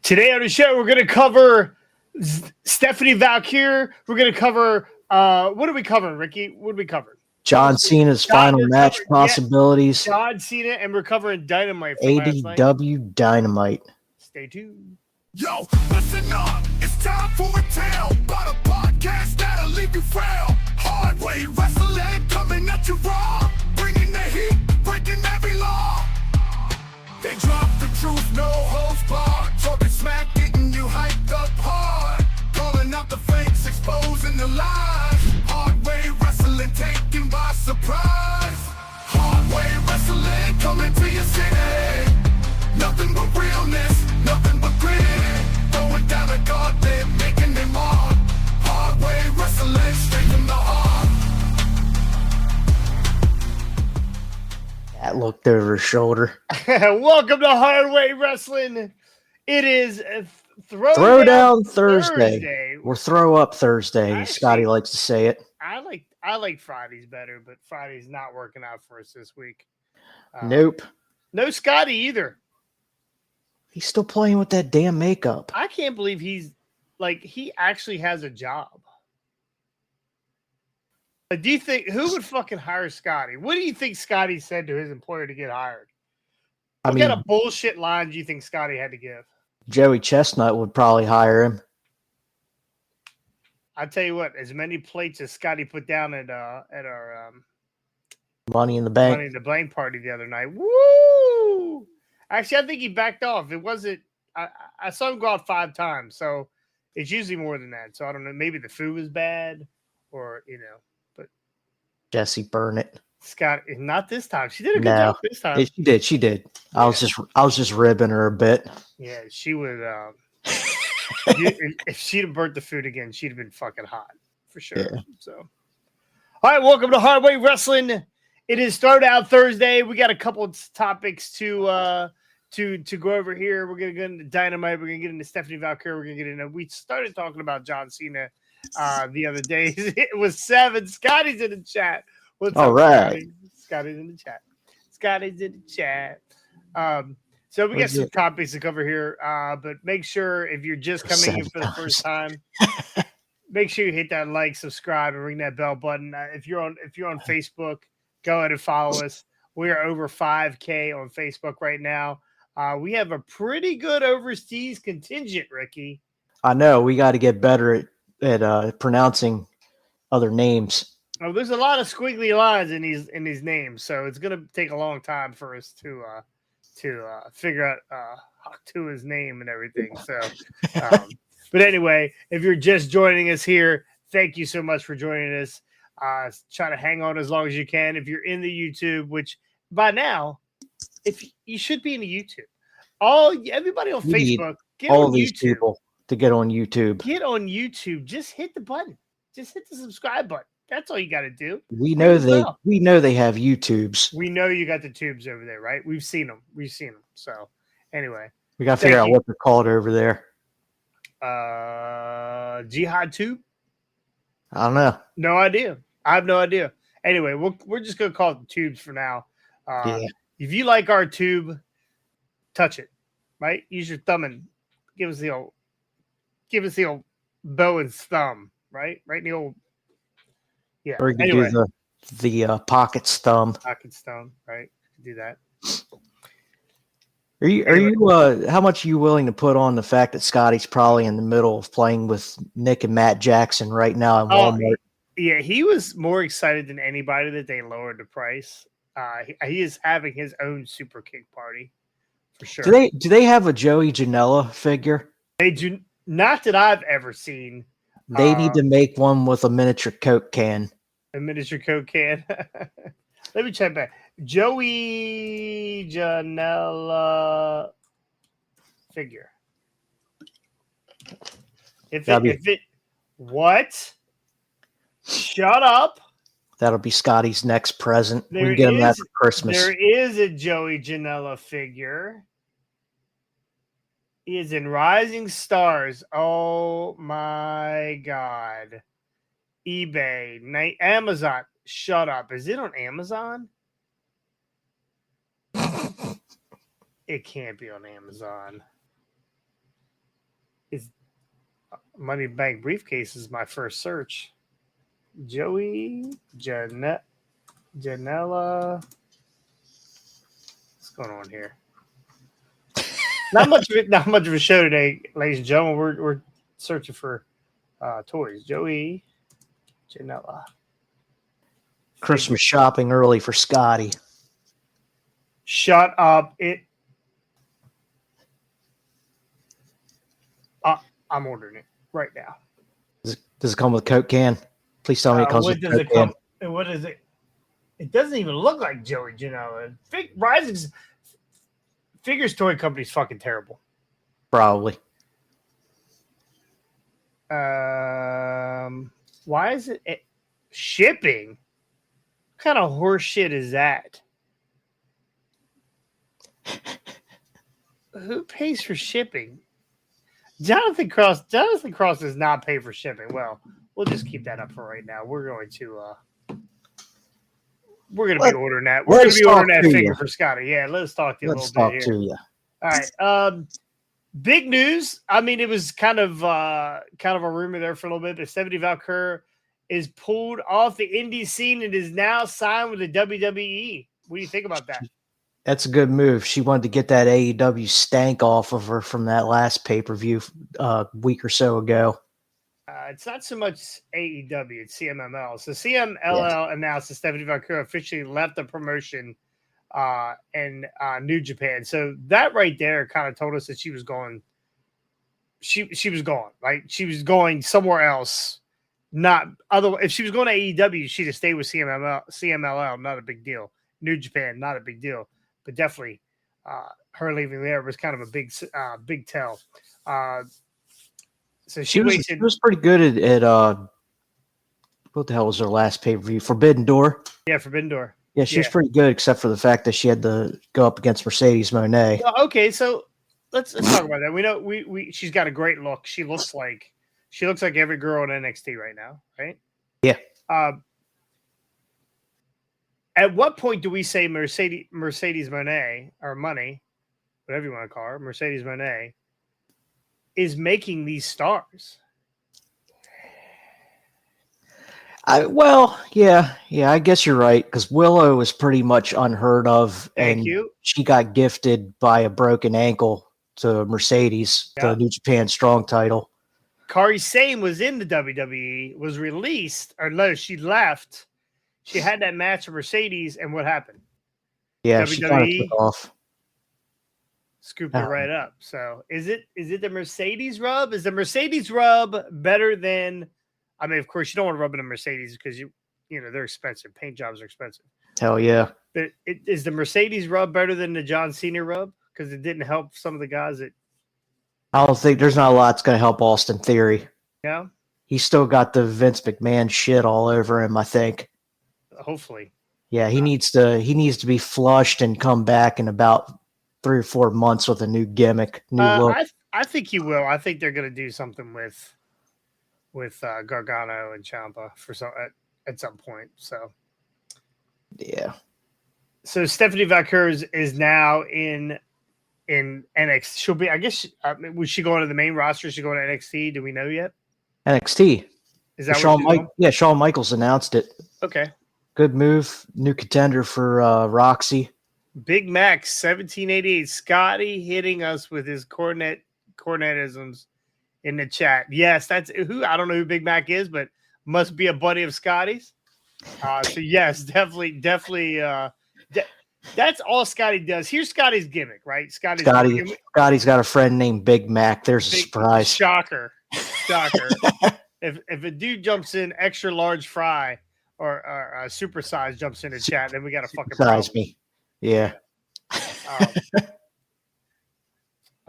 Today on the show, we're going to cover Stephanie Vaquer. We're going to cover, what are we covering, Ricky? What did we cover? John Cena's final match possibilities. John Cena, and we're covering Dynamite from last night. AEW Dynamite. Stay tuned. Yo, listen up. It's time for a tale about a podcast that'll leave you frail. Hard way wrestling coming at you raw. Bringing the heat, breaking every law. They drop the truth, no holds barred. Talking smack, getting you hyped up hard. Calling out the fakes, exposing the lies. Hard way wrestling taken by surprise. Hard way wrestling coming to your city. Nothing but realness, nothing but grit. Going down a gauntlet, making them mark. Hard way wrestling straight from the heart. That looked over his shoulder. Welcome to Hard Way Wrestling. It is Throwdown Thursday. Or Throw Up Thursday. Actually, Scotty likes to say it. I like Fridays better, but Friday's not working out for us this week. Nope. No Scotty either. He's still playing with that damn makeup. I can't believe he actually has a job. Do you think who would fucking hire Scotty? What do you think Scotty said to his employer to get hired? What kind of bullshit line do you think Scotty had to give? Joey Chestnut would probably hire him. I tell you what, as many plates as Scotty put down at our Money in the Bank party the other night. Woo! Actually, I think he backed off. It wasn't. I saw him go out 5 times, so it's usually more than that. So I don't know. Maybe the food was bad, or But Jesse Burnett. Scott, not this time. She did a good job this time. She did. Yeah. I was just ribbing her a bit. Yeah, she would. If she'd have burnt the food again, she'd have been fucking hot for sure. Yeah. So, all right, welcome to Hard Way Wrestling. It is Throwdown Thursday. We got a couple of topics to go over here. We're gonna get into Dynamite. We're gonna get into Stephanie Vaquer. We're gonna get into. We started talking about John Cena the other day. It was 7. Scotty's in the chat. What's all up, right? Scotty's in the chat. Scotty's in the chat. So we got some topics to cover here. But make sure if you're just coming in for the first time, make sure you hit that like, subscribe, and ring that bell button. If you're on Facebook, go ahead and follow us. We are over 5K on Facebook right now. We have a pretty good overseas contingent, Ricky. I know. We got to get better at pronouncing other names. Oh, there's a lot of squiggly lines in these names, so it's gonna take a long time for us to figure out to his name and everything. So, but anyway, if you're just joining us here, thank you so much for joining us. Try to hang on as long as you can. If you're in the YouTube, which by now, if you should be in the YouTube, everybody on Facebook, get all on these YouTube. People to get on YouTube. Get on YouTube. Just hit the button. Just hit the subscribe button. That's all you got to do. We know they have YouTubes. We know you got the tubes over there, right? We've seen them. So anyway, we got to figure out what they're called over there. Jihad tube. I don't know. No idea. I have no idea. Anyway, we're just gonna call it the tubes for now. If you like our tube, touch it. Right? Use your thumb and give us the old bow and thumb. Right in the old. Yeah. Or you can do the pocket thumb. Pocket thumb, right? Do that. Are you how much are you willing to put on the fact that Scotty's probably in the middle of playing with Nick and Matt Jackson right now in Walmart? Yeah, he was more excited than anybody that they lowered the price. He is having his own super kick party for sure. Do they have a Joey Janela figure? They do not that I've ever seen. They need to make one with a miniature Coke can. A miniature Coke can. Let me check back. Joey Janela figure. What? Shut up. That'll be Scotty's next present. We can get him that for Christmas. There is a Joey Janela figure. He is in Rising Stars. Oh my God. eBay, Amazon. Shut up. Is it on Amazon? It can't be on Amazon. is Money Bank Briefcase is my first search. Joey Janela. What's going on here? Not much of a show today, ladies and gentlemen. We're searching for toys. Joey Janela. Christmas shopping early for Scotty. Shut up! I'm ordering it right now. Does it come with a Coke can? Please tell me it comes with a Coke can. And what is it? It doesn't even look like Joey Janela. Rising's Figures Toy Company's fucking terrible. Probably. Why is it shipping? What kind of horse shit is that? Who pays for shipping? Jonathan Cross does not pay for shipping. Well, we'll just keep that up for right now. We're going to be ordering that. We're going to be ordering that figure for Scotty. Yeah, let's talk to you a little bit here. All right. Big news. I mean, it was kind of a rumor there for a little bit, but Stephanie Vaquer is pulled off the indie scene and is now signed with the WWE. What do you think about that? That's a good move. She wanted to get that AEW stank off of her from that last pay-per-view a week or so ago. It's not so much AEW, it's CMLL. So CMLL announced that Stephanie Vaquer officially left the promotion in New Japan. So that right there kind of told us that she was going. She was gone. Like she was going somewhere else. Not other. If she was going to AEW, she'd have stayed with CMLL. Not a big deal. New Japan, not a big deal. But definitely, her leaving there was kind of a big tell. So she was pretty good at what the hell was her last pay-per-view? Forbidden Door. Yeah, Forbidden Door. Yeah, she was pretty good, except for the fact that she had to go up against Mercedes Moné. Okay, so let's talk about that. We know she's got a great look. She looks like every girl in NXT right now, right? Yeah. At what point do we say Mercedes Moné or Money, whatever you want to call her, Mercedes Moné, is making these stars? I guess you're right, because Willow is pretty much unheard of, she got gifted by a broken ankle to Mercedes, the New Japan Strong title. Kairi Sane was in the WWE, was released, or no, she left. She had that match with Mercedes, and what happened? Yeah, WWE she kind of took off. Scooped it right up. So is it the Mercedes rub? Is the Mercedes rub better than? I mean, of course, you don't want to rub in a Mercedes because you know they're expensive. Paint jobs are expensive. Hell yeah! But is the Mercedes rub better than the John Cena rub? Because it didn't help some of the guys that. I don't think there's not a lot that's going to help Austin Theory. Yeah, he's still got the Vince McMahon shit all over him. I think. Hopefully. Yeah, he needs to be flushed and come back in about 3 or 4 months with a new gimmick, new look. I think he will. I think they're going to do something with Gargano and Ciampa at some point. So yeah. So Stephanie Vaquer is now in NXT. She'll be. I guess. Was she going to the main roster? Is she going to NXT? Do we know yet? NXT. Is that what Shawn Michaels announced it. Okay. Good move. New contender for Roxy. Big Mac 1788. Scotty hitting us with his cornetisms in the chat. Yes, that's who. I don't know who Big Mac is, but must be a buddy of Scotty's. So yes, definitely. That's all Scotty does. Here's Scotty's gimmick, right? Scotty's got a friend named Big Mac. There's a surprise. Shocker. If a dude jumps in extra large fry or a super size jumps in the chat, then we got a fucking problem. Me. Yeah. I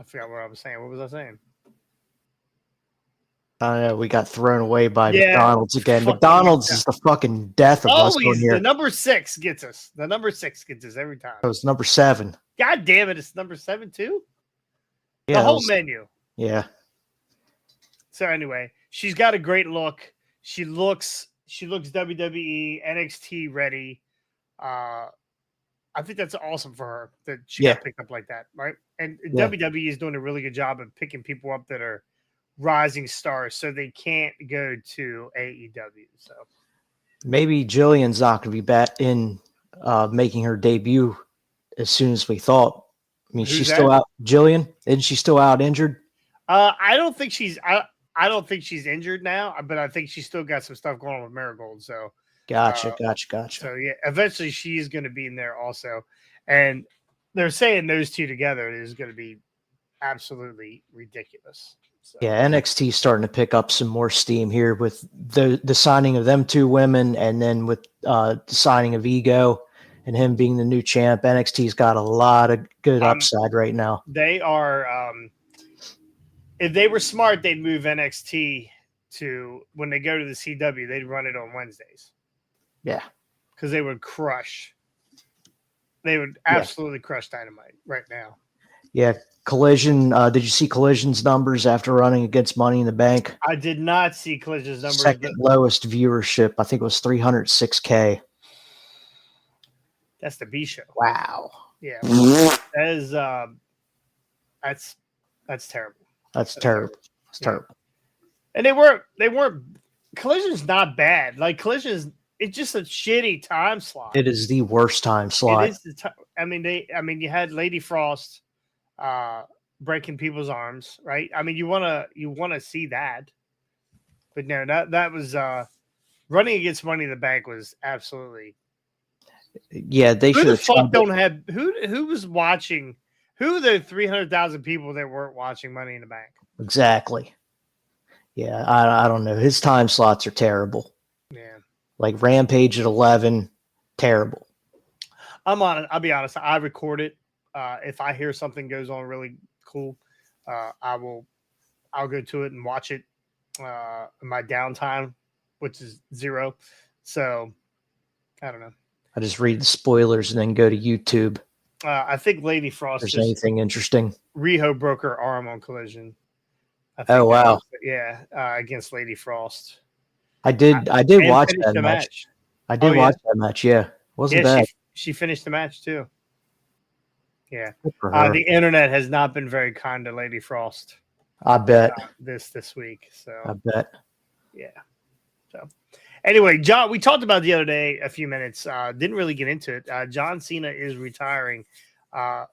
forgot what I was saying. What was I saying? I know we got thrown away by McDonald's again. McDonald's is the fucking death of us on here. The number 6 gets us. The number 6 gets us every time. It was number 7. God damn it! It's number 7 too. Yeah, the whole menu. Yeah. So anyway, she's got a great look. She looks WWE NXT ready. I think that's awesome for her that she got picked up like that, right? And WWE is doing a really good job of picking people up that are rising stars, so they can't go to AEW. So maybe Jillian's not going to be back in making her debut as soon as we thought. I mean, she's still out. Jillian, isn't she still out injured? I don't think she's. I don't think she's injured now, but I think she's still got some stuff going on with Marigold. So gotcha. So yeah, eventually she's going to be in there also, and they're saying those two together is going to be absolutely ridiculous. So. Yeah, NXT starting to pick up some more steam here with the signing of them two women, and then with the signing of Ego and him being the new champ. NXT's got a lot of good upside right now. They are. If they were smart, they'd move NXT to when they go to the CW. They'd run it on Wednesdays. Yeah, because they would crush. They would absolutely crush Dynamite right now. Yeah, Collision. Did you see Collision's numbers after running against Money in the Bank? I did not see Collision's numbers. Second lowest viewership. I think it was 306K. That's the B show. Wow. Yeah, that is. That's terrible. That's terrible. It's terrible. And they weren't. Collision's not bad. Like Collision's. It's just a shitty time slot. It is the worst time slot. It is I mean, you had Lady Frost breaking people's arms, right? I mean, you wanna see that, but no, that was running against Money in the Bank was absolutely. Yeah, they should. Who the fuck don't have who was watching? Who are the 300,000 people that weren't watching Money in the Bank? Exactly. Yeah, I don't know. His time slots are terrible. Yeah. Like Rampage at 11, terrible. I'll be honest. I record it. If I hear something goes on really cool, I'll go to it and watch it in my downtime, which is 0. So I don't know. I just read the spoilers and then go to YouTube. I think Lady Frost. If there's anything interesting. Riho broke her arm on Collision. Oh wow! Against Lady Frost. I did watch that match. I did watch that match. Yeah, wasn't bad. She finished the match too. Yeah, the internet has not been very kind to Lady Frost. I bet this week. So I bet. Yeah. So anyway, John, we talked about the other day a few minutes. Didn't really get into it. John Cena is retiring.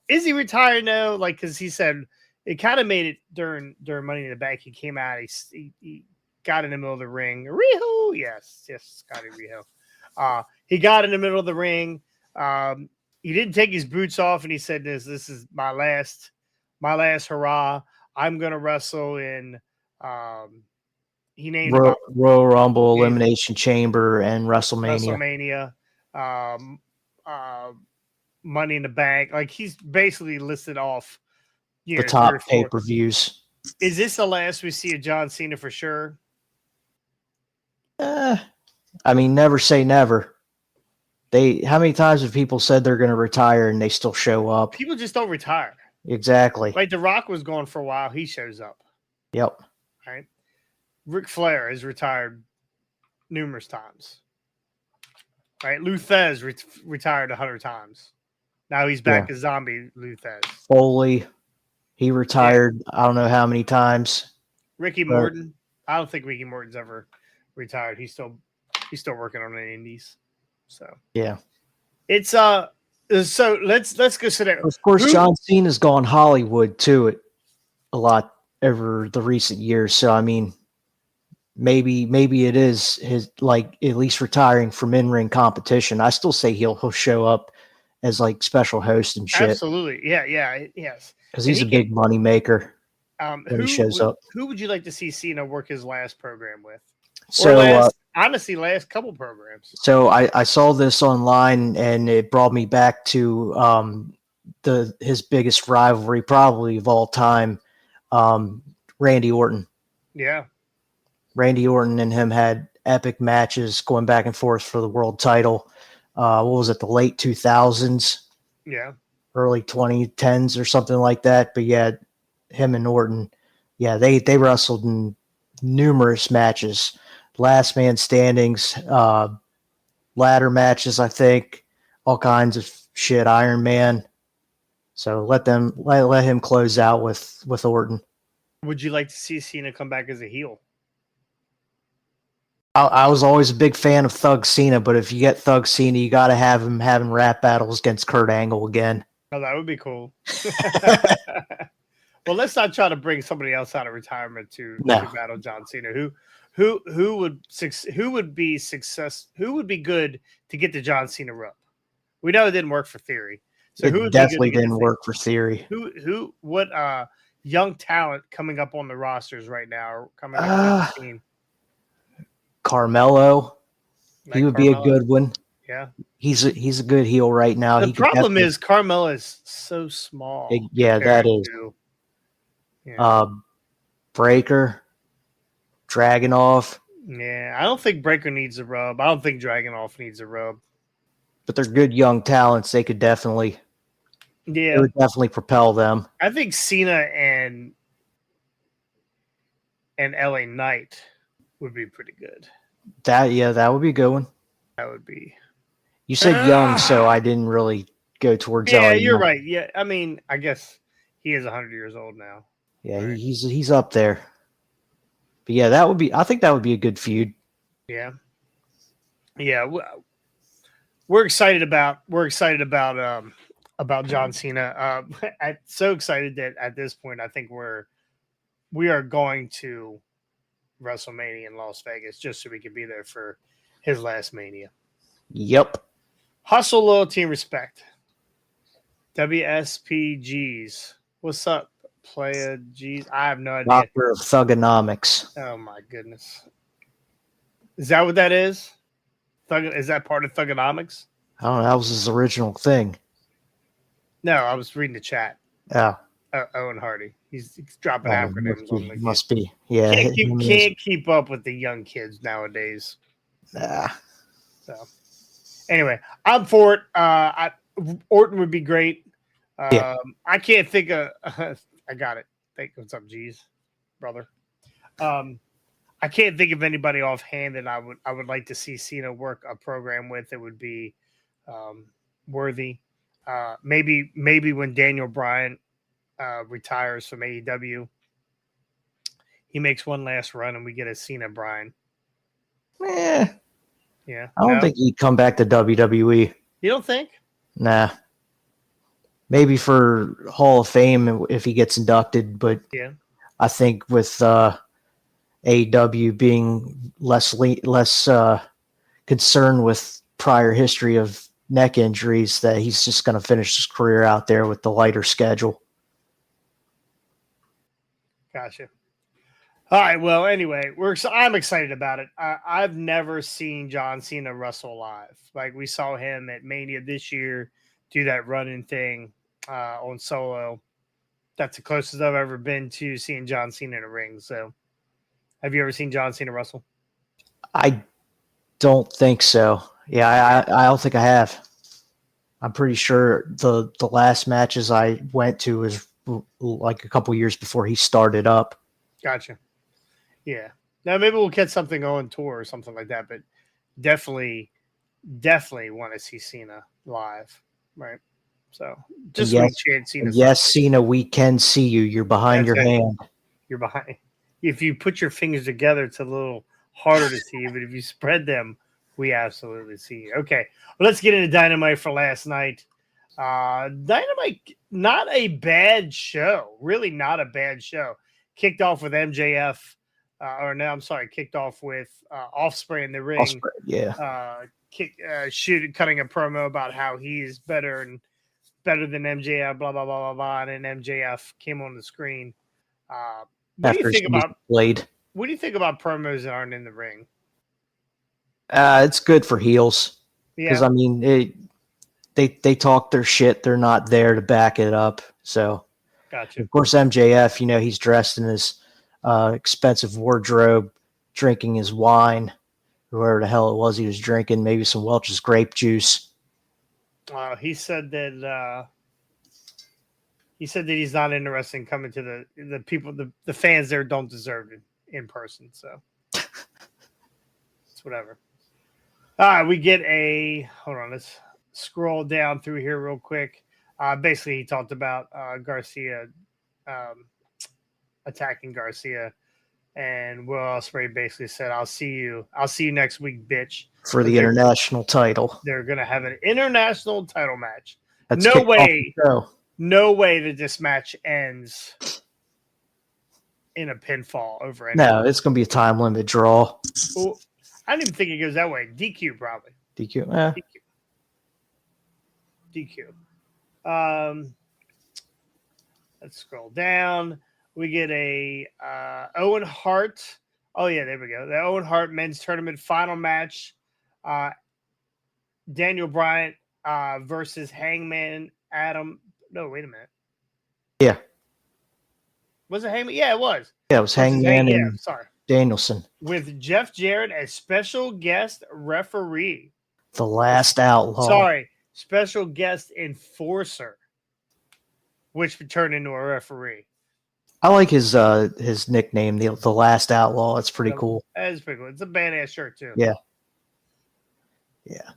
Is he retired now? Like, because he said it kind of made it during Money in the Bank. He came out. He got in the middle of the ring. Riho, yes, Scotty Riho. He got in the middle of the ring. He didn't take his boots off, and he said, "This is my last hurrah. I'm gonna wrestle in." He named Royal Rumble, Elimination Chamber, and WrestleMania. Money in the Bank. Like he's basically listed off the top pay-per-views. Is this the last we see of John Cena for sure? I mean, never say never. How many times have people said they're going to retire and they still show up? People just don't retire. Exactly. Like The Rock was gone for a while. He shows up. Yep. Right. Ric Flair has retired numerous times. Right. Lou Thesz retired 100 times. Now he's back as zombie Lou Thesz. Foley, he retired I don't know how many times. Ricky Morton. I don't think Ricky Morton's ever retired. He's still working on the indies. So yeah. It's so let's go sit there. Of course, John Cena's gone Hollywood too a lot over the recent years. So I mean, maybe it is his like at least retiring from in-ring competition. I still say he'll show up as like special host and shit. Absolutely, yes. Because he's a big money maker. When he shows up. Who would you like to see Cena work his last program with? So honestly, last couple programs. So I saw this online and it brought me back to his biggest rivalry probably of all time, Randy Orton. Yeah. Randy Orton and him had epic matches going back and forth for the world title. What was it, the late 2000s? Yeah. Early 2010s or something like that. But yeah, him and Orton, they wrestled in numerous matches. Last man standings, ladder matches, I think, all kinds of shit, Iron Man. So let him close out with Orton. Would you like to see Cena come back as a heel? I was always a big fan of Thug Cena, but if you get Thug Cena, you got to have him having rap battles against Kurt Angle again. Oh, that would be cool. Well, let's not try to bring somebody else out of retirement to battle John Cena. Who would be good to get the John Cena rub? We know it didn't work for Theory. So who definitely didn't work for Theory. What young talent coming up on the rosters right now are coming up on the scene? Carmelo. He would be a good one. Yeah. He's a good heel right now. The problem is Carmelo is so small. Yeah, that is. Breaker, Dragunov. Yeah, I don't think Breaker needs a rub. I don't think Dragunov needs a rub. But they're good young talents. They could definitely, it would definitely propel them. I think Cena and LA Knight would be pretty good. That would be a good one. That would be. You said young, so I didn't really go towards. Yeah, you're right. Yeah, I mean, I guess he is 100 years old now. Yeah, right? he's up there. But yeah, that would be. I think that would be a good feud. Yeah. We're excited about John Cena. I'm so excited that at this point, I think we are going to WrestleMania in Las Vegas just so we can be there for his last Mania. Yep. Hustle, loyalty, and respect. WSPGs. What's up, Playa G's? I have no idea. Doctor of Thugonomics. Oh my goodness. Is that what that is? Is that part of Thugonomics? I don't know. That was his original thing. No, I was reading the chat. Oh. Owen Hardy. He's dropping acronyms. Must be. Yeah. Can't keep up with the young kids nowadays. Nah. So, anyway, I'm for it. Orton would be great. I can't think of. I got it. What's up, G's brother? I can't think of anybody offhand that I would like to see Cena work a program with. It would be worthy. Maybe when Daniel Bryan retires from AEW, he makes one last run and we get a Cena Bryan. Yeah. I don't think he'd come back to WWE. You don't think? Nah. Maybe for Hall of Fame if he gets inducted, but yeah. I think with AEW being less concerned with prior history of neck injuries, that he's just going to finish his career out there with the lighter schedule. Gotcha. All right. Well, anyway, I'm excited about it. I've never seen John Cena wrestle live. Like we saw him at Mania this year do that running thing on Solo. That's the closest I've ever been to seeing John Cena in a ring. So, have you ever seen John Cena wrestle? I don't think so. Yeah, I don't think I have. I'm pretty sure the last matches I went to was like a couple years before he started up. Gotcha. Yeah. Now maybe we'll get something on tour or something like that, but definitely want to see Cena live, right? So just Cena. Cena, we can see you. You're behind your hand. You're behind. If you put your fingers together, it's a little harder to see you, but if you spread them, we absolutely see you. Okay, well, let's get into Dynamite for last night. Dynamite, not a bad show. Really not a bad show. Kicked off with MJF. Kicked off with Offspring in the ring. Cutting a promo about how he's better than MJF, blah, blah, blah, blah, blah. And then MJF came on the screen. What do you think about Blade? What do you think about promos that aren't in the ring? It's good for heels. Because, yeah. I mean, they talk their shit. They're not there to back it up. So, gotcha. Of course, MJF, he's dressed in his expensive wardrobe, drinking his wine, whoever the hell it was he was drinking, maybe some Welch's grape juice. He said that he's not interested in coming to the people, the fans there don't deserve it in person. So it's whatever. All right, we get hold on. Let's scroll down through here real quick. Basically, he talked about Garcia attacking Garcia. And Will Ospreay basically said, I'll see you next week, bitch. For the international title. They're going to have an international title match. Let's no way that this match ends in a pinfall over anything. No, it's going to be a time limit draw. Well, I don't even think it goes that way. DQ probably. DQ. DQ. Let's scroll down. We get a Owen Hart. Oh, yeah, there we go. The Owen Hart men's tournament final match. Daniel Bryan versus Hangman Adam. No, wait a minute. Yeah. Was it Hangman? Yeah, it was. Yeah, it was Hangman and sorry. Danielson. With Jeff Jarrett as special guest referee. The Last Outlaw. Sorry, special guest enforcer, which would turn into a referee. I like his nickname, the Last Outlaw. It's pretty cool. That is pretty cool. It's a badass shirt too. Yeah.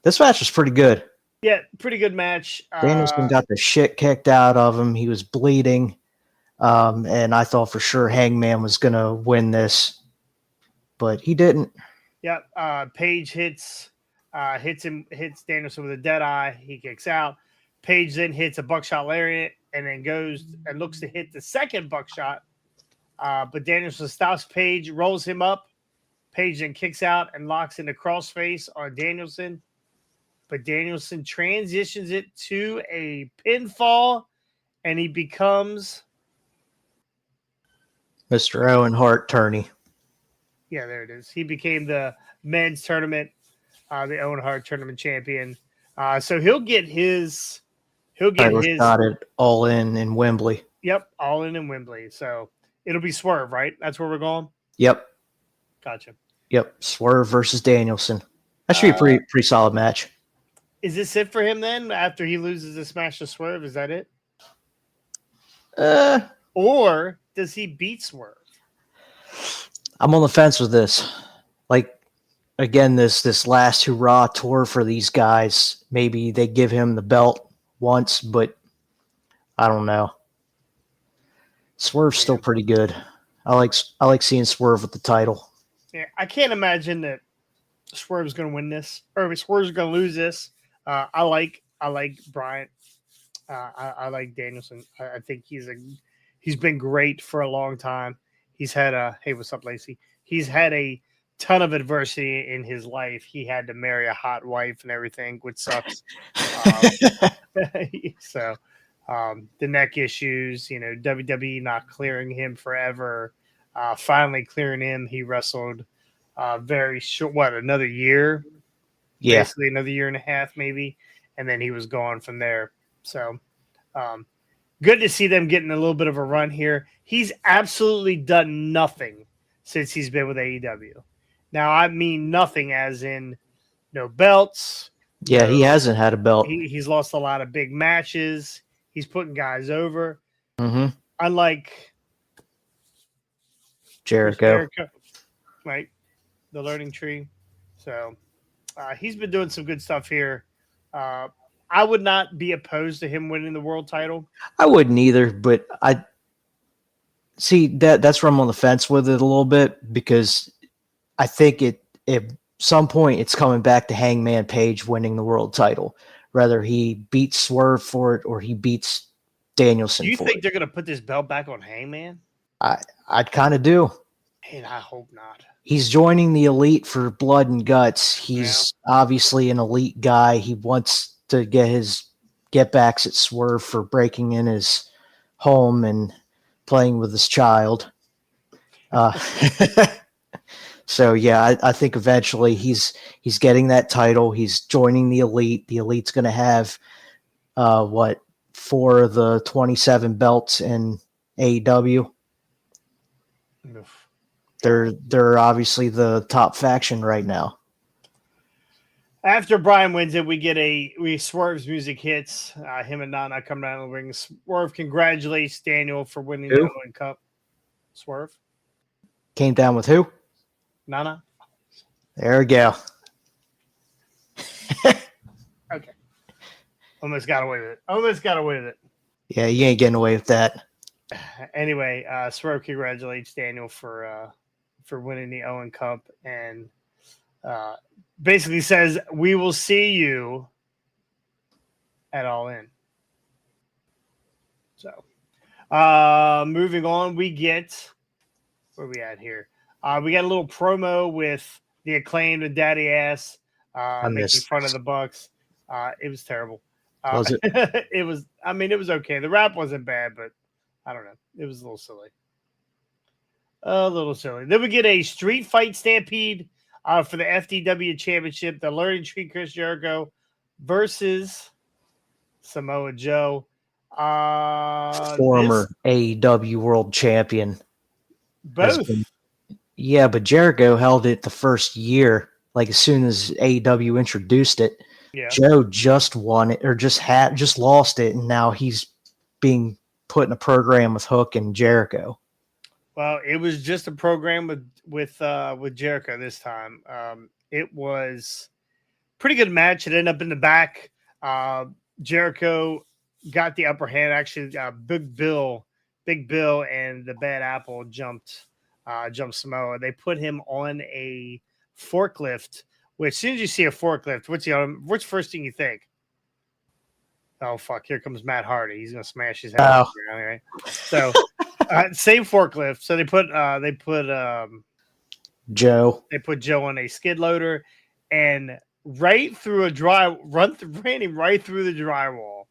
This match was pretty good. Yeah, pretty good match. Danielson got the shit kicked out of him. He was bleeding. And I thought for sure Hangman was going to win this, but he didn't. Yep. Page hits Danielson with a dead eye. He kicks out. Page then hits a buckshot lariat and then goes and looks to hit the second buckshot. But Danielson stops Page, rolls him up. Page then kicks out and locks into crossface on Danielson. But Danielson transitions it to a pinfall, and he becomes Mr. Owen Hart tourney. Yeah, there it is. He became the men's tournament, the Owen Hart tournament champion. So he'll get his got it all in Wembley. Yep, all in Wembley. So it'll be Swerve, right? That's where we're going. Yep. Gotcha. Yep, Swerve versus Danielson. That should be a pretty solid match. Is this it for him then? After he loses this match to Swerve, is that it? Or does he beat Swerve? I'm on the fence with this. Like, again, this last hurrah tour for these guys. Maybe they give him the belt once, but I don't know. Swerve's still pretty good. I like seeing Swerve with the title. Yeah, I can't imagine that Swerve's going to win this, or Swerve's going to lose this. I like Bryant. I like Danielson. I think he's been great for a long time. He's had hey, what's up, Lacey? He's had a ton of adversity in his life. He had to marry a hot wife and everything, which sucks. So the neck issues, WWE not clearing him forever. Finally clearing him. He wrestled very short, another year? Yeah. Basically another year and a half maybe. And then he was gone from there. So good to see them getting a little bit of a run here. He's absolutely done nothing since he's been with AEW. Now, I mean nothing as in no belts. Yeah, he hasn't had a belt. He's lost a lot of big matches. He's putting guys over. Mm-hmm. Unlike Jericho, right? The learning tree. So he's been doing some good stuff here. I would not be opposed to him winning the world title. I wouldn't either, but I see that's where I'm on the fence with it a little bit, because I think at some point it's coming back to Hangman Page winning the world title, whether he beats Swerve for it or he beats Danielson. Do you think they're going to put this belt back on Hangman? I kind of do. And I hope not. He's joining the elite for blood and guts. He's obviously an elite guy. He wants to get backs at Swerve for breaking in his home and playing with his child. So yeah, I think eventually he's getting that title. He's joining the elite. The elite's going to have 4 of the 27 belts in AEW. They're obviously the top faction right now. After Bryan wins it, we Swerve's music hits. Him and Nana come down the ring. Swerve congratulates Daniel for winning the Owen Cup. Swerve came down with who? Nana. There we go. Okay. Almost got away with it. Yeah, you ain't getting away with that. Anyway, Swerve congratulates Daniel for winning the Owen Cup and basically says, "We will see you at All In." So, moving on, we get where we at here. We got a little promo with the Acclaimed and Daddy Ass making fun of the Bucks. It was terrible. Was it? It was. I mean, it was okay. The rap wasn't bad, but I don't know. It was a little silly. A little silly. Then we get a street fight stampede for the FTW Championship. The Learning Tree Chris Jericho versus Samoa Joe. Former AEW World Champion. Both. Yeah, but Jericho held it the first year. Like as soon as AEW introduced it, Joe just won it or just lost it, and now he's being put in a program with Hook and Jericho. Well, it was just a program with Jericho this time. It was a pretty good match. It ended up in the back. Jericho got the upper hand. Actually, Big Bill, and the Bad Apple jumped Samoa. They put him on a forklift. Which, as soon as you see a forklift, what's the first thing you think? Oh fuck! Here comes Matt Hardy. He's gonna smash his head. Right? So, same forklift. So they put Joe. They put Joe on a skid loader, and ran him right through the drywall,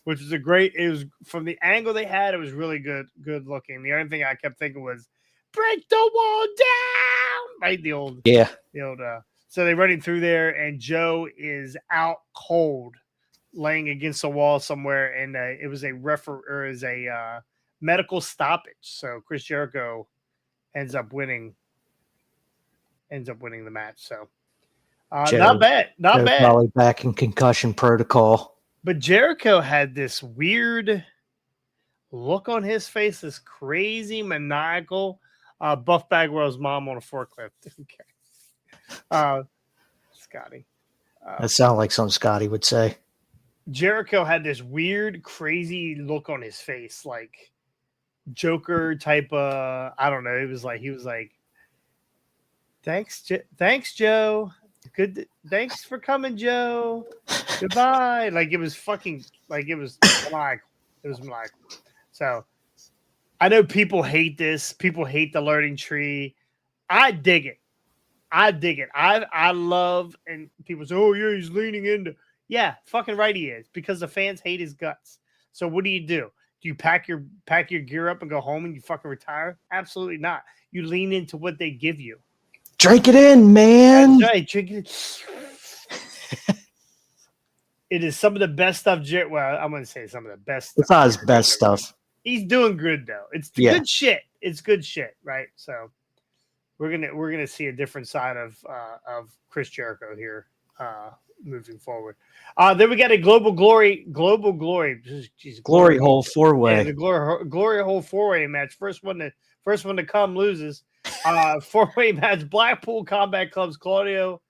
which was it was from the angle they had. It was really good looking. The only thing I kept thinking was, break the wall down. Right, the old. So they run him through there, and Joe is out cold, laying against a wall somewhere, and it was a medical stoppage. So Chris Jericho ends up winning the match. So not bad. Probably back in concussion protocol. But Jericho had this weird look on his face, this crazy maniacal. Buff Bagwell's mom on a forklift. Okay. Scotty. That sounds like something Scotty would say. Jericho had this weird, crazy look on his face, like Joker type of. I don't know. He was like, thanks, Joe. Good. Thanks for coming, Joe. Goodbye. Like it was maniacal. It was maniacal. So I know people hate this. People hate the Learning Tree. I dig it. I love, and people say, oh yeah, he's leaning into. Yeah, fucking right he is, because the fans hate his guts. So what do? Do you pack your gear up and go home and you fucking retire? Absolutely not. You lean into what they give you. Drink it in, man. That's right. Drink it. It is some of the best stuff. Well, I'm going to say some of the best stuff. It's not his best stuff. He's doing good though. It's good shit. It's good shit, right? So we're gonna see a different side of Chris Jericho here moving forward. Then we got a global glory. Jeez, glory hole 4-way. Yeah, the glory hole 4-way match. First one to come loses. 4-way match. Blackpool Combat Club's Claudio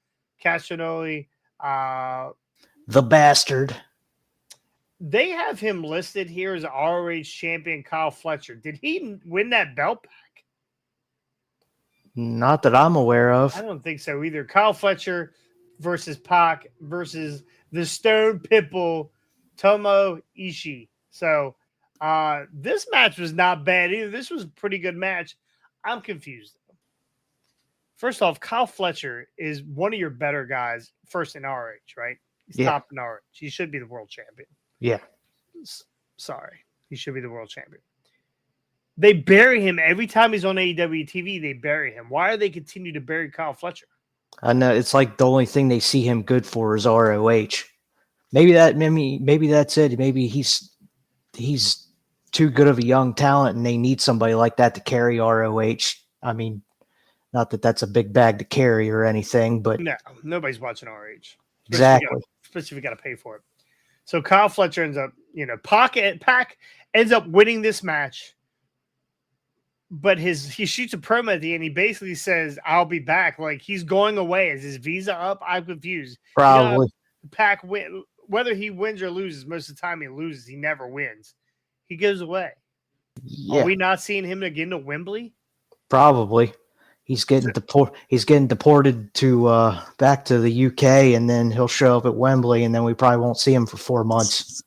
Castagnoli. The bastard. They have him listed here as ROH champion Kyle Fletcher. Did he win that belt back? Not that I'm aware of. I don't think so either. Kyle Fletcher versus Pac versus the Stone Pitbull Tomo Ishii. So this match was not bad either. This was a pretty good match. I'm confused though. First off, Kyle Fletcher is one of your better guys, first in ROH, right? He's top in ROH. He should be the world champion. Yeah. Sorry. He should be the world champion. They bury him every time he's on AEW TV. They bury him. Why are they continue to bury Kyle Fletcher? I know it's like the only thing they see him good for is ROH. Maybe that's it. Maybe he's too good of a young talent, and they need somebody like that to carry ROH. I mean, not that that's a big bag to carry or anything, but no, nobody's watching ROH. Especially if you got to pay for it. So Kyle Fletcher ends up, Pac ends up winning this match. But he shoots a promo at the end. He basically says, "I'll be back." Like he's going away. Is his visa up? I'm confused. Probably. Pac whether he wins or loses, most of the time he loses. He never wins. He goes away. Yeah. Are we not seeing him again to Wembley? Probably. He's getting deported to back to the UK, and then he'll show up at Wembley, and then we probably won't see him for 4 months.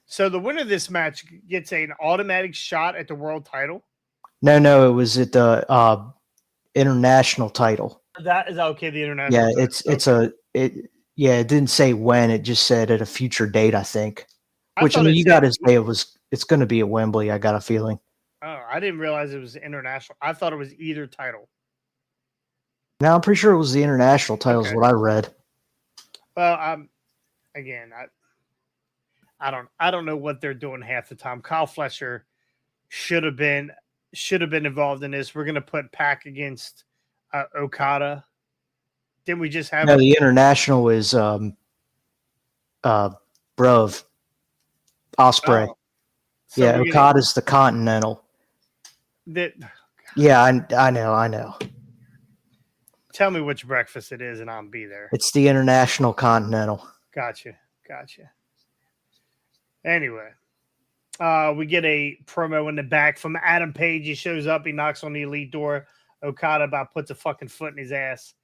So the winner of this match gets an automatic shot at the world title? No, it was at the international title. That is okay. The international. Yeah, it didn't say when. It just said at a future date, I think. Which, I mean, you got to say it's going to be at Wembley. I got a feeling. Oh, I didn't realize it was international. I thought it was either title. No, I'm pretty sure it was the international title is what I read. Well, again, I don't know what they're doing half the time. Kyle Fletcher should have been involved in this. We're going to put Pac against Okada. Didn't we just have? No, the international is Brove Osprey. Oh. So yeah, Okada's the Continental. Yeah, I know. Tell me which breakfast it is, and I'll be there. It's the International Continental. Gotcha. Anyway, we get a promo in the back from Adam Page. He shows up. He knocks on the Elite door. Okada about puts a fucking foot in his ass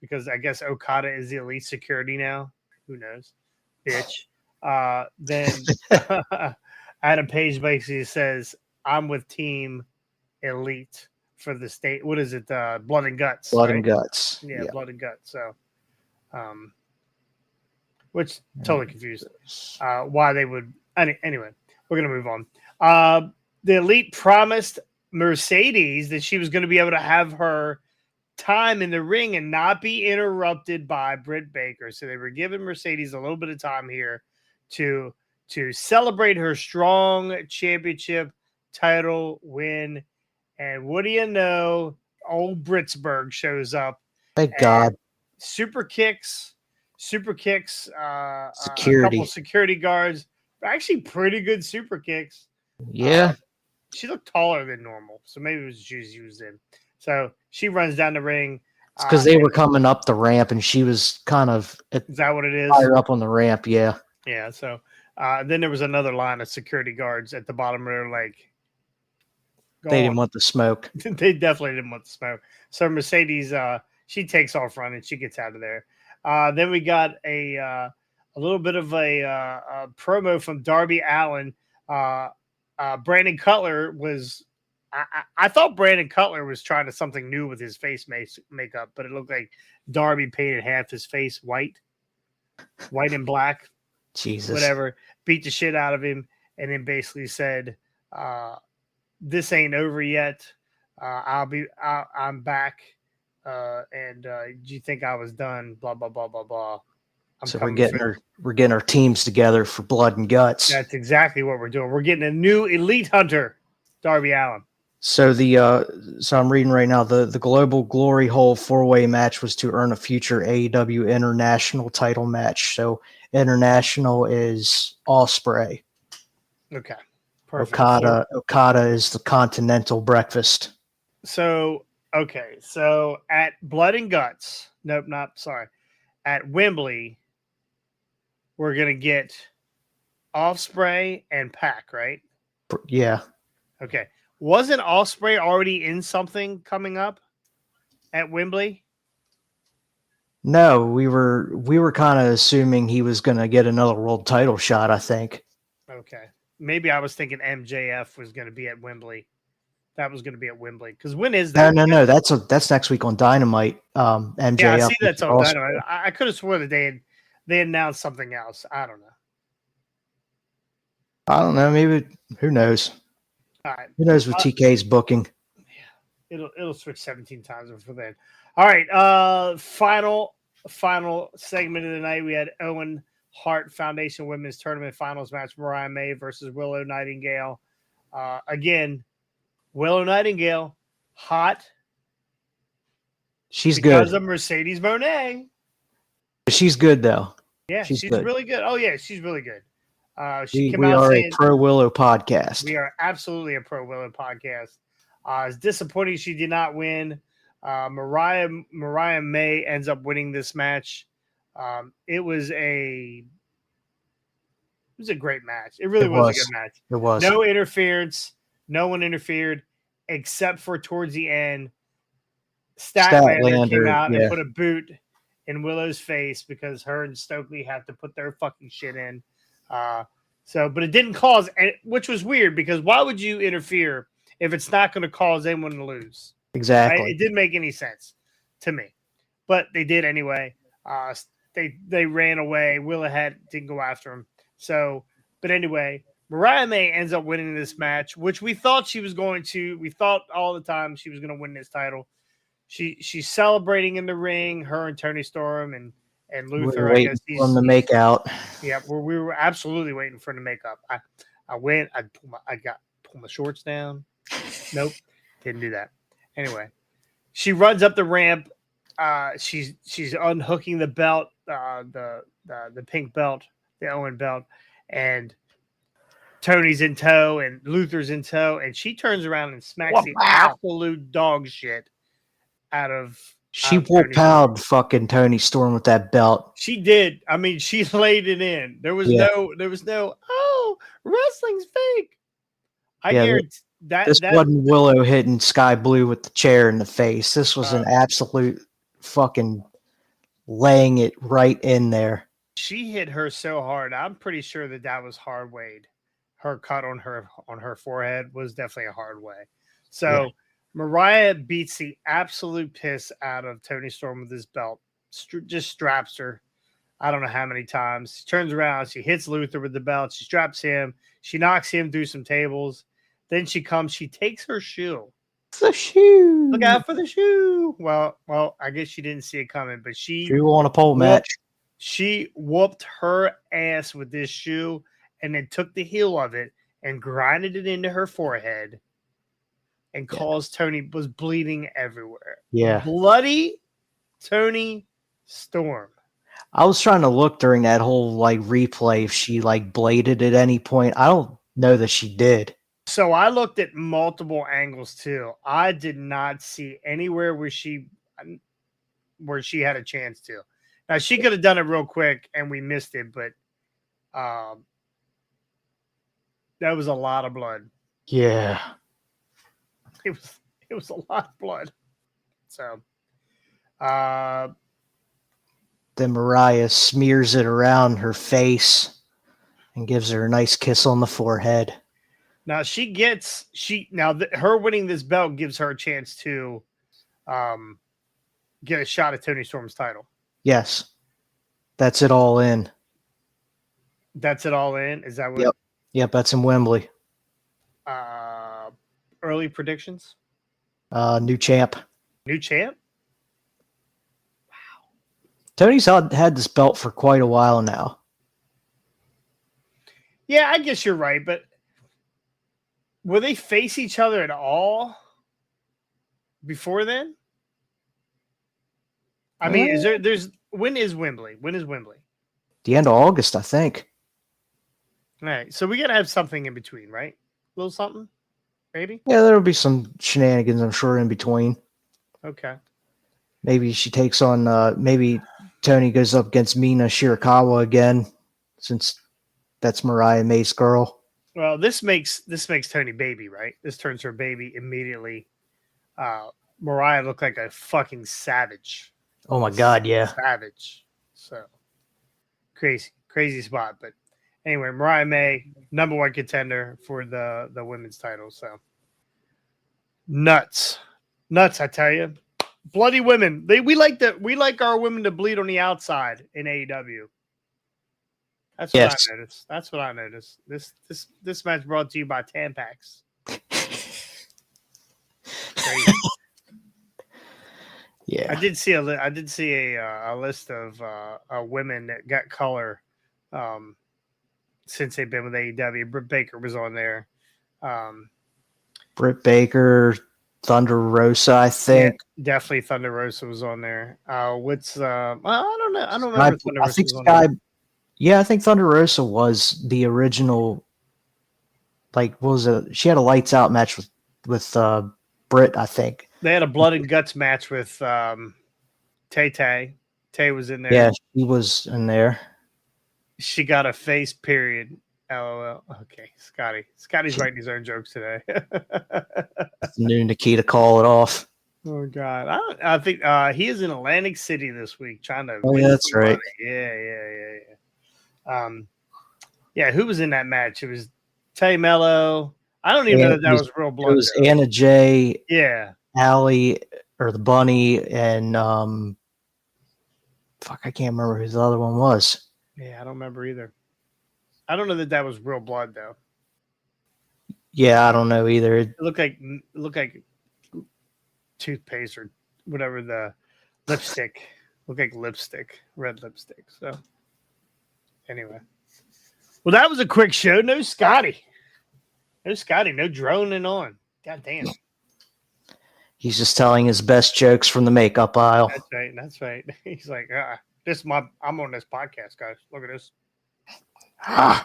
because I guess Okada is the Elite security now. Who knows? Bitch. Then Adam Page basically says, I'm with Team Elite for the state. What is it? Blood and Guts. Blood and Guts. Yeah, Blood and Guts. So, which totally confused why they would. Anyway, we're going to move on. The Elite promised Mercedes that she was going to be able to have her time in the ring and not be interrupted by Britt Baker. So they were giving Mercedes a little bit of time here to celebrate her strong championship title win. And what do you know? Old Britsburg shows up. Thank God. Super kicks, security. A couple security guards. Actually, pretty good super kicks. Yeah. She looked taller than normal, so maybe it was shoes used in. So she runs down the ring. It's because they were coming up the ramp, and she was kind of is that what it is? Higher up on the ramp, yeah. Yeah. So then there was another line of security guards at the bottom of their leg. They didn't want the smoke. They definitely didn't want the smoke. So Mercedes, she takes off running. She gets out of there. Then we got a little bit of a promo from Darby Allin. Brandon Cutler was. I thought Brandon Cutler was trying to something new with his face makeup, but it looked like Darby painted half his face white and black. Jesus. Whatever. Beat the shit out of him, and then basically said, "This ain't over yet. I'm back. And do you think I was done? Blah blah blah blah blah." So we're getting our teams together for Blood and Guts. That's exactly what we're doing. We're getting a new elite hunter, Darby Allin. So so I'm reading right now the Global Glory Hole 4-way match was to earn a future AEW International title match. So international is Osprey. Okay. Perfect. Okada is the Continental breakfast. So at Blood and Guts, at Wembley, we're gonna get Osprey and Pac, right? Yeah. Okay. Wasn't Osprey already in something coming up at Wembley? No, we were kind of assuming he was going to get another world title shot, I think. Okay. Maybe I was thinking MJF was going to be at Wembley. That was going to be at Wembley. Because when is that? No. That's next week on Dynamite. MJF. Yeah, I see that's on Dynamite. I could have sworn that they announced something else. I don't know. Maybe, who knows? All right. Who knows with TK's booking? Yeah, it'll switch 17 times before then. All right. Final segment of the night. We had Owen Hart Foundation Women's Tournament Finals match. Mariah May versus Willow Nightingale. Again, Willow Nightingale, hot. She's good. Because of Mercedes Moné. She's good, though. Yeah, she's really good. Oh, yeah, she's really good. We are a pro Willow podcast. We are absolutely a pro Willow podcast. It's disappointing she did not win. Mariah May ends up winning this match. It was a was a great match. It really was a good match. It was. No interference. No one interfered except for towards the end. Statlander came out and put a boot in Willow's face because her and Stokely had to put their fucking shit in. But it didn't cause, which was weird because why would you interfere if it's not going to cause anyone to lose? Exactly. Right? It didn't make any sense to me, but they did anyway. They ran away. Willow didn't go after him. So, but anyway, Mariah May ends up winning this match, which we thought she was going to. We thought all the time she was going to win this title. She's celebrating in the ring, her and Toni Storm and Luther. I guess for them to make out. Yeah, we were absolutely waiting for them to make up. I went. I pull my shorts down. Nope, didn't do that. Anyway, she runs up the ramp. She's unhooking the belt, the pink belt, the Owen belt, and Tony's in tow and Luther's in tow, and she turns around and smacks the absolute dog shit out of. She whooped fucking Toni Storm with that belt. She did. I mean, she laid it in. There was no. Oh, wrestling's fake. I guarantee that this wasn't Willow hitting Sky Blue with the chair in the face. This was an absolute fucking laying it right in there. She hit her so hard. I'm pretty sure that was hard weighed. Her cut on her forehead was definitely a hard way. So Mariah beats the absolute piss out of Toni Storm with this belt. Just straps her. I don't know how many times. She turns around. She hits Luther with the belt. She straps him. She knocks him through some tables. Then she takes her shoe. The shoe. Look out for the shoe. Well, I guess she didn't see it coming, but she won a pole match. She whooped her ass with this shoe and then took the heel of it and grinded it into her forehead and caused Toni was bleeding everywhere. Yeah. Bloody Toni Storm. I was trying to look during that whole replay if she bladed at any point. I don't know that she did. So I looked at multiple angles too. I did not see anywhere where she had a chance to. Now she could have done it real quick and we missed it, but that was a lot of blood. Yeah. It was a lot of blood. So then Mariah smears it around her face and gives her a nice kiss on the forehead. Now her winning this belt gives her a chance to get a shot at Toni Storm's title. Yes. That's it all in. That's it all in? Is that what? Yep, that's in Wembley. Early predictions? New champ. New champ? Wow. Tony's had this belt for quite a while now. Yeah, I guess you're right, but will they face each other at all before then? I mean, when is Wembley? When is Wembley? The end of August, I think. All right. So we got to have something in between, right? A little something, maybe? Yeah, there'll be some shenanigans, I'm sure, in between. Okay. Maybe she takes on, maybe Toni goes up against Mina Shirakawa again, since that's Mariah May's girl. Well, this makes Toni baby, right? This turns her baby immediately. Mariah looked like a fucking savage. Oh my God, yeah. Savage. So crazy spot. But anyway, Mariah May, number one contender for the women's title. So nuts, I tell you. Bloody women. We like our women to bleed on the outside in AEW. That's what I noticed. That's what I noticed. This match brought to you by Tampax. Crazy. Yeah, I did see a list of women that got color since they've been with AEW. Britt Baker was on there. Britt Baker, Thunder Rosa, I think. Yeah, definitely Thunder Rosa was on there. I don't know. I don't remember Thunder Rosa. I think Sky. Yeah, I think Thunder Rosa was the original. What was it? She had a lights out match with Britt, I think. They had a blood and guts match with Tay Tay. Tay was in there. Yeah, she was in there. She got a face period LOL. Okay, Scotty. Scotty's writing his own jokes today. New Nikita, call it off. Oh God, I think he is in Atlantic City this week trying to. Oh, yeah, that's right. Yeah. Who was in that match? It was Tay Mello. I don't even know that was real blood. It was Anna Jay. Yeah. Allie or the Bunny and fuck, I can't remember who the other one was. Yeah, I don't remember either. I don't know that was real blood though. Yeah, I don't know either. It looked like toothpaste or whatever the lipstick. Looked like lipstick, red lipstick. So anyway. Well, that was a quick show. No Scotty. No droning on. God damn. He's just telling his best jokes from the makeup aisle. That's right. He's like, I'm on this podcast, guys. Look at this. All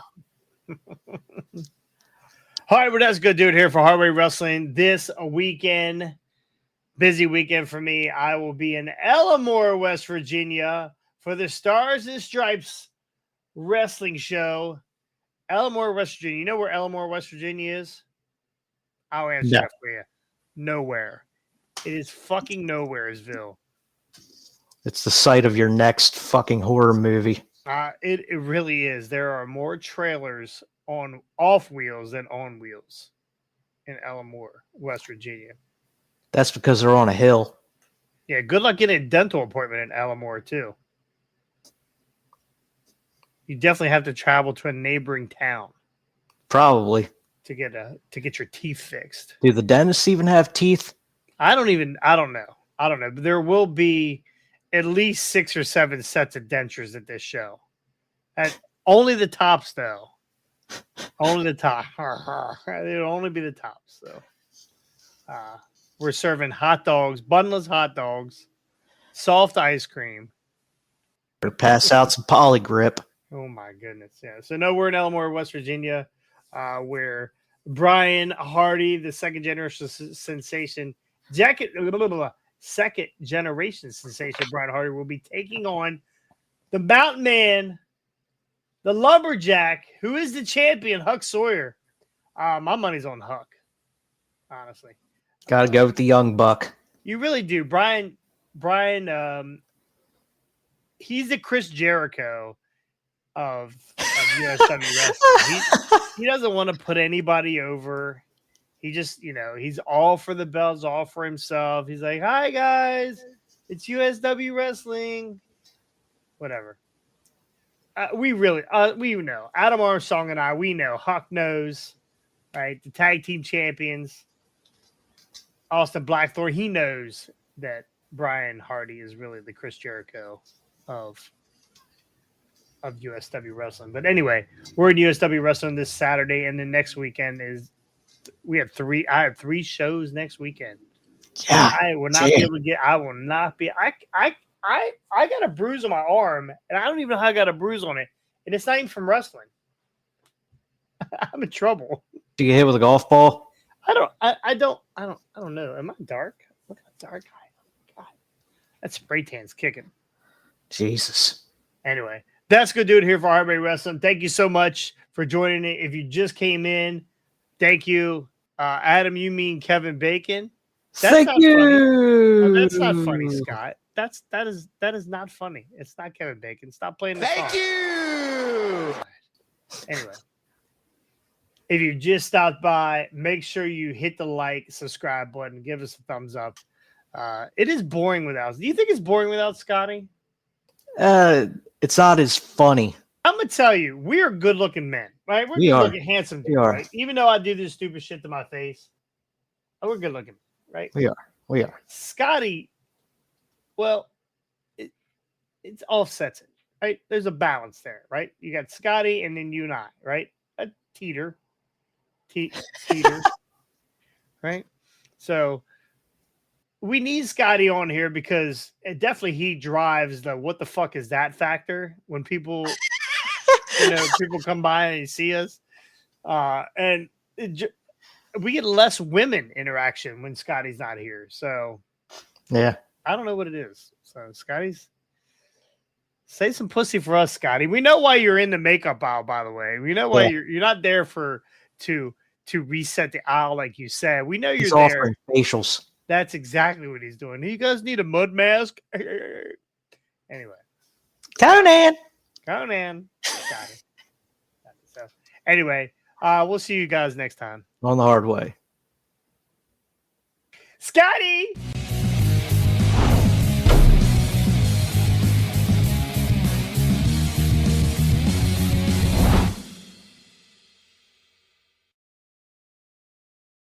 right, well, that's good, dude. Here for Hardway Wrestling this weekend. Busy weekend for me. I will be in Elmore, West Virginia for the Stars and Stripes wrestling show. Elmore, West Virginia. You know where Elmore, West Virginia is? I'll answer that for you. Nowhere. It is fucking nowheresville. It's the site of your next fucking horror movie. It really is. There are more trailers on off wheels than on wheels in Elmore, West Virginia. That's because they're on a hill. Yeah, good luck getting a dental appointment in Elmore too. You definitely have to travel to a neighboring town. Probably. To get your teeth fixed. Do the dentists even have teeth? I don't know. But there will be at least 6 or 7 sets of dentures at this show. And only the tops, though. Only the top. It'll only be the tops, though. We're serving hot dogs, bunless hot dogs, soft ice cream. Or pass out some polygrip. Oh my goodness, yeah. So no, we're in Elmore, West Virginia, where Brian Hardy, the second generation sensation, second generation sensation Brian Hardy will be taking on the Mountain Man, the Lumberjack, who is the champion, Huck Sawyer. My money's on Huck, honestly. Got to go with the young buck. You really do, Brian. He's the Chris Jericho of USW wrestling. He doesn't want to put anybody over. He just, he's all for the belts, all for himself. He's like, "Hi guys, it's USW wrestling." Whatever. We know. Adam Armstrong and we know. Huck knows, right? The tag team champions. Austin Blackthorne, he knows that Brian Hardy is really the Chris Jericho of USW wrestling. But anyway, we're in USW wrestling this Saturday, and then next weekend I have 3 shows next weekend. Yeah. I will not be able to get. I will not be. I got a bruise on my arm, and I don't even know how I got a bruise on it, and it's not even from wrestling. I'm in trouble. Do you get hit with a golf ball? I don't know. Am I dark? Look how dark I am. God, that spray tan's kicking. Jesus. Anyway, that's good, dude. Here for Hardway Wrestling. Thank you so much for joining it. If you just came in, thank you, Adam. You mean Kevin Bacon? Thank you. That's not funny, Scott. That is not funny. It's not Kevin Bacon. Stop playing the song. Thank you. Anyway. If you just stopped by, make sure you hit the like, subscribe button, give us a thumbs up. It is boring without. Do you think it's boring without Scotty? It's not as funny. I'm gonna tell you, we are good-looking men, right? We're good-looking, handsome dudes, right? Even though I do this stupid shit to my face, we're good-looking, right? We are. Scotty, well, it offsets it, right? There's a balance there, right? You got Scotty, and then you and I, right? A teeter. Right? So we need Scotty on here because definitely he drives the what the fuck is that factor when people people come by and see us. And we get less women interaction when Scotty's not here. So yeah, I don't know what it is. So Scotty's Say some pussy for us, Scotty. We know why you're in the makeup aisle, by the way. We know why you're not there to reset the aisle like you said. We know you're there. Offering facials. That's exactly what he's doing. You guys need a mud mask. Anyway. Conan. Got it. So anyway, we'll see you guys next time. On the hard way. Scotty!